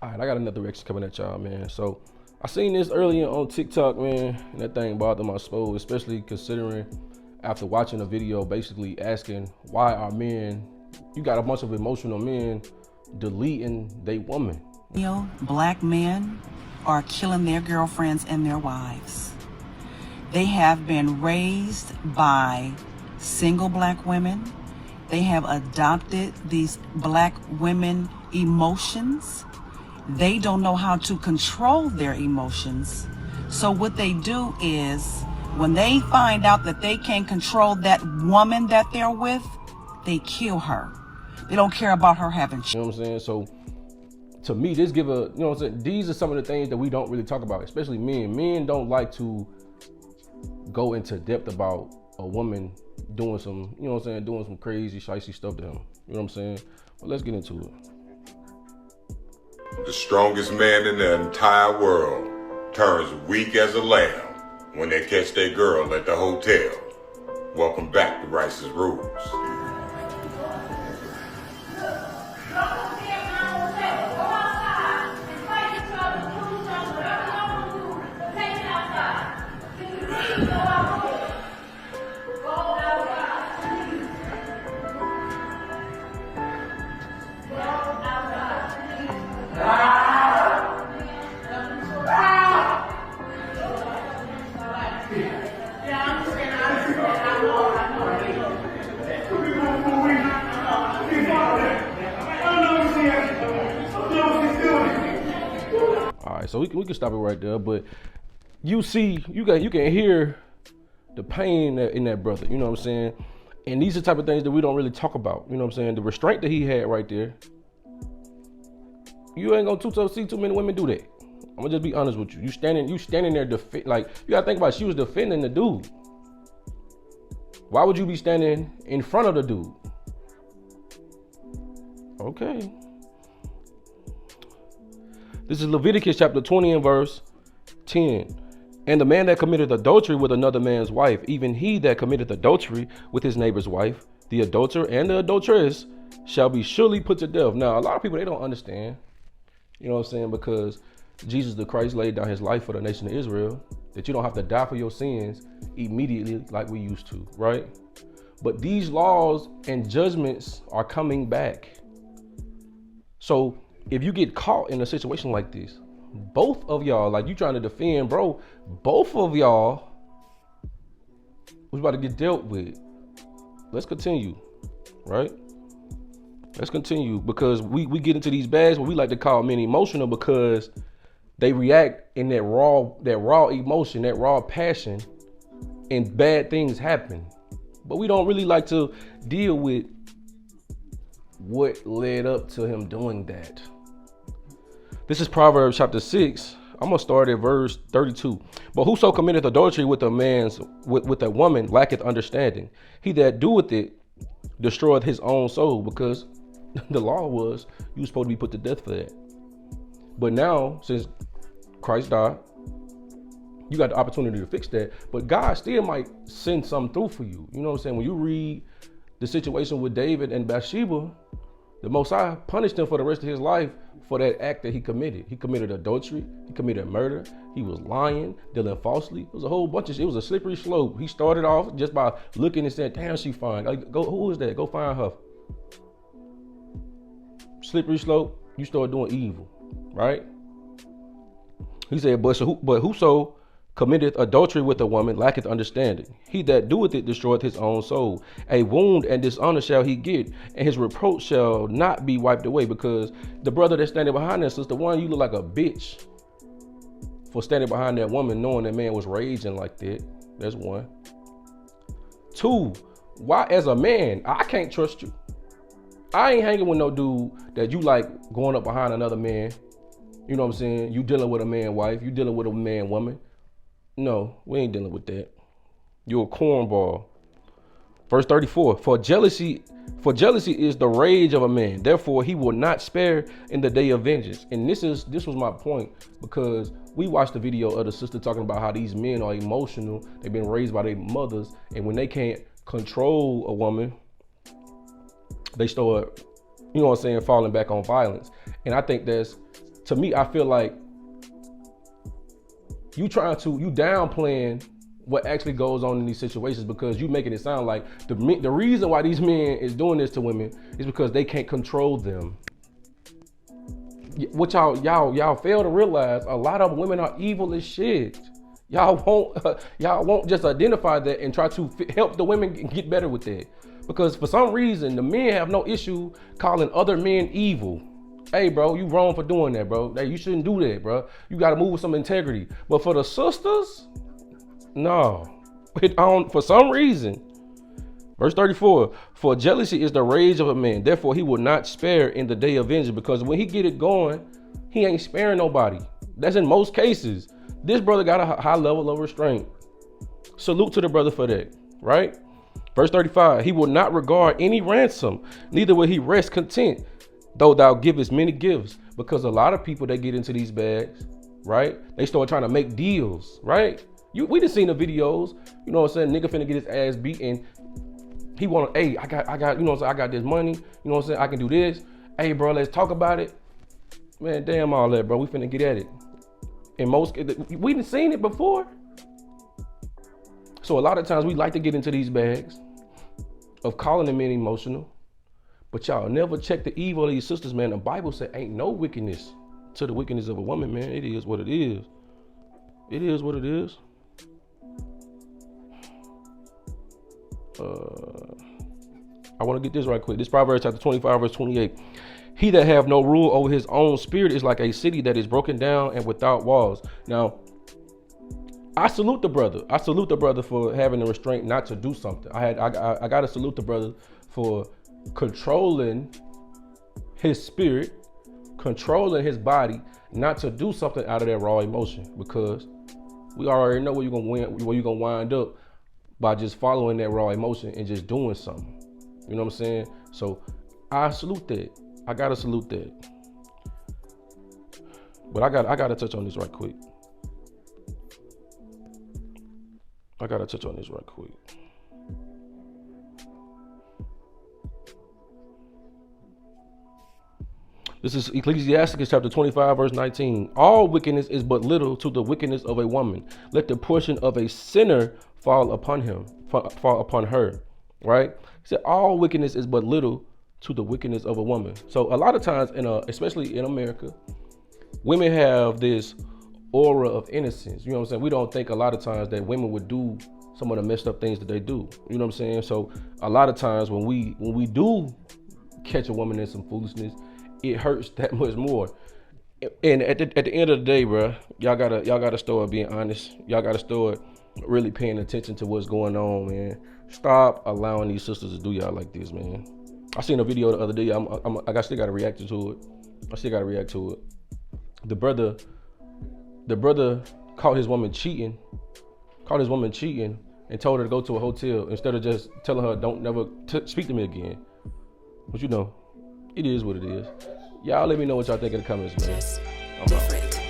All right, I got another reaction coming at y'all, man. So I seen this earlier on TikTok, man, and that thing bothered my soul, especially considering after watching a video basically asking why are men, you got a bunch of emotional men deleting they woman. Black men are killing their girlfriends and their wives. They have been raised by single black women. They have adopted these black women emotions. They don't know how to control their emotions. So what they do is when they find out that they can't control that woman that they're with, they kill her. They don't care about her having children. You know what I'm saying? So to me, this give a, you know what I'm saying? These are some of the things that we don't really talk about, especially men. Men don't like to go into depth about a woman doing some, you know what I'm saying, doing some crazy, shicey stuff to him. You know what I'm saying? But let's get into it. The strongest man in the entire world turns weak as a lamb when they catch their girl at the hotel. Welcome back to Rice's Rules. All right, so we can stop it right there, but you see, you can hear the pain in that brother, you know what I'm saying? And these are the type of things that we don't really talk about, you know what I'm saying? The restraint that he had right there. You ain't gonna see too many women do that. I'm gonna just be honest with you. You standing there like, you gotta think about it, she was defending the dude. Why would you be standing in front of the dude? Okay. This is Leviticus chapter 20 and verse 10. And the man that committed adultery with another man's wife, even he that committed adultery with his neighbor's wife, the adulterer and the adulteress shall be surely put to death. Now, a lot of people, they don't understand, you know what I'm saying, because Jesus the Christ laid down his life for the nation of Israel, that you don't have to die for your sins immediately like we used to, right? But these laws and judgments are coming back. So if you get caught in a situation like this, both of y'all, like you trying to defend, bro, both of y'all was about to get dealt with. Let's continue, right? Let's continue, because we get into these bags what we like to call men emotional, because they react in that raw emotion, that raw passion, and bad things happen. But we don't really like to deal with what led up to him doing that. This is Proverbs chapter 6. I'm gonna start at verse 32. But whoso committeth adultery with a woman lacketh understanding. He that doeth it destroyeth his own soul, because the law was you were supposed to be put to death for that. But now, since Christ died, you got the opportunity to fix that. But God still might send something through for you. You know what I'm saying? When you read the situation with David and Bathsheba, the Most High punished him for the rest of his life for that act that he committed. He committed adultery. He committed murder. He was lying, dealing falsely. It was a whole bunch of shit. It was a slippery slope. He started off just by looking and saying, damn, she fine. Like, go, who is that? Go find her. Slippery slope, you start doing evil, right? He said, but whoso committeth adultery with a woman lacketh understanding. He that doeth it destroyeth his own soul. A wound and dishonor shall he get, and his reproach shall not be wiped away. Because the brother that's standing behind that sister, one, you look like a bitch for standing behind that woman knowing that man was raging like that. That's one. Two, why as a man, I can't trust you. I ain't hanging with no dude that you like going up behind another man. You know what I'm saying? You dealing with a man wife, you dealing with a man woman. No, we ain't dealing with that. You're a cornball. Verse 34, for jealousy is the rage of a man. Therefore, he will not spare in the day of vengeance. And this was my point, because we watched the video of the sister talking about how these men are emotional. They've been raised by their mothers. And when they can't control a woman, they start, you know what I'm saying, falling back on violence. And I think that's to me, I feel like you downplaying what actually goes on in these situations, because you making it sound like the reason why these men is doing this to women is because they can't control them. What y'all fail to realize, a lot of women are evil as shit. Y'all won't just identify that and try to help the women get better with that. Because for some reason, the men have no issue calling other men evil. Hey, bro, you wrong for doing that, bro. Hey, you shouldn't do that, bro. You got to move with some integrity. But for the sisters, no. For some reason. Verse 34, for jealousy is the rage of a man. Therefore, he will not spare in the day of vengeance, because when he get it going, he ain't sparing nobody. That's in most cases. This brother got a high level of restraint. Salute to the brother for that, right? Verse 35, he will not regard any ransom, neither will he rest content, though thou givest many gifts. Because a lot of people, they get into these bags, right? They start trying to make deals, right? We just seen the videos, you know what I'm saying? Nigga finna get his ass beat, and he want, hey, I got, you know what I'm saying? I got this money, you know what I'm saying? I can do this. Hey, bro, let's talk about it. Man, damn all that, bro. We finna get at it. And we done seen it before. So a lot of times we like to get into these bags of calling the men emotional, but y'all never check the evil of these sisters, man. The Bible said ain't no wickedness to the wickedness of a woman, man. It is what it is. It is what it is. I want to get this right quick. This Proverbs chapter 25, verse 28. He that have no rule over his own spirit is like a city that is broken down and without walls. Now, I salute the brother. I salute the brother for having the restraint not to do something. I got to salute the brother for controlling his spirit, controlling his body, not to do something out of that raw emotion, because we already know where you're gonna wind up by just following that raw emotion and just doing something. You know what I'm saying? So I salute that. I gotta salute that. But I gotta touch on this right quick. This is Ecclesiastes chapter 25, verse 19. All wickedness is but little to the wickedness of a woman. Let the portion of a sinner fall upon her. Right? He said all wickedness is but little to the wickedness of a woman. So a lot of times, especially in America, women have this aura of innocence. You know what I'm saying? We don't think a lot of times that women would do some of the messed up things that they do. You know what I'm saying? So a lot of times when we do catch a woman in some foolishness, it hurts that much more. And at the end of the day, bro, y'all gotta start being honest. Y'all gotta start really paying attention to what's going on, man. Stop allowing these sisters to do y'all like this, man. I seen a video the other day. I still gotta react to it. The brother caught his woman cheating, and told her to go to a hotel instead of just telling her don't never speak to me again. But you know, it is what it is. Y'all let me know what y'all think in the comments, man. I'm out.